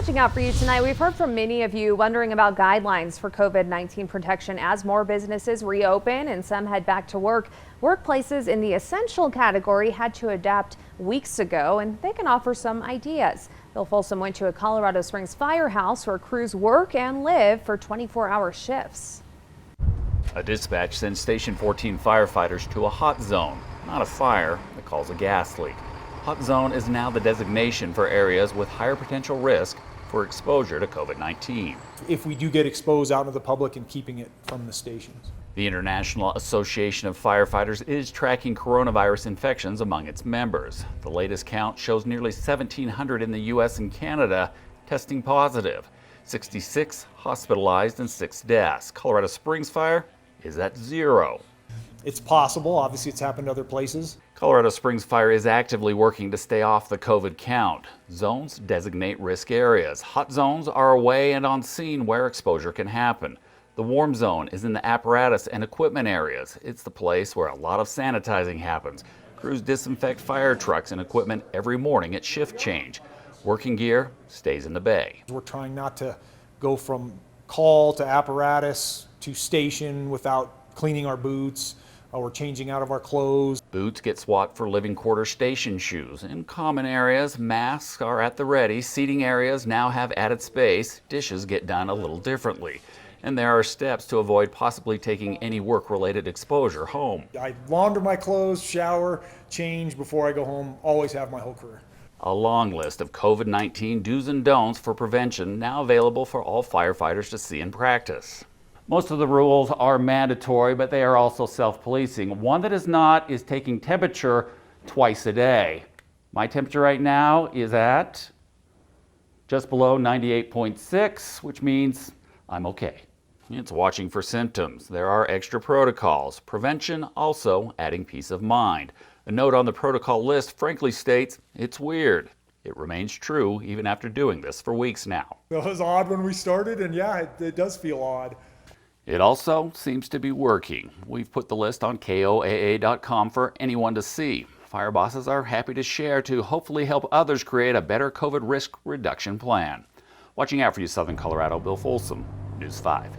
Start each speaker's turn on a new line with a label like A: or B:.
A: Watching out for you tonight, we've heard from many of you wondering about guidelines for COVID-19 protection as more businesses reopen and some head back to work. Workplaces in the essential category had to adapt weeks ago, and they can offer some ideas. Bill Folsom went to a Colorado Springs firehouse where crews work and live for 24-hour shifts.
B: A dispatch sends Station 14 firefighters to a hot zone, not a fire that calls a gas leak. Hot zone is now the designation for areas with higher potential risk for exposure to COVID-19.
C: If we do get exposed out into the public and keeping it from the stations.
B: The International Association of Firefighters is tracking coronavirus infections among its members. The latest count shows nearly 1,700 in the U.S. and Canada testing positive, 66 hospitalized and 6 deaths. Colorado Springs fire is at 0.
C: It's possible. Obviously, it's happened other places.
B: Colorado Springs Fire is actively working to stay off the COVID count. Zones designate risk areas. Hot zones are away and on scene where exposure can happen. The warm zone is in the apparatus and equipment areas. It's the place where a lot of sanitizing happens. Crews disinfect fire trucks and equipment every morning at shift change. Working gear stays in the bay.
C: We're trying not to go from call to apparatus to station without cleaning our boots. We're changing out of our clothes.
B: Boots get swapped for living quarter station shoes. In common areas, masks are at the ready. Seating areas now have added space. Dishes get done a little differently. And there are steps to avoid possibly taking any work-related exposure home.
C: I launder my clothes, shower, change before I go home. Always have my whole career.
B: A long list of COVID-19 do's and don'ts for prevention now available for all firefighters to see in practice. Most of the rules are mandatory, but they are also self-policing. One that is not is taking temperature twice a day. My temperature right now is at just below 98.6, which means I'm okay. It's watching for symptoms. There are extra protocols. Prevention also adding peace of mind. A note on the protocol list frankly states it's weird. It remains true even after doing this for weeks now.
C: It was odd when we started, and yeah, it does feel odd.
B: It also seems to be working. We've put the list on KOAA.com for anyone to see. Fire bosses are happy to share to hopefully help others create a better COVID risk reduction plan. Watching out for you, Southern Colorado, Bill Folsom, News 5.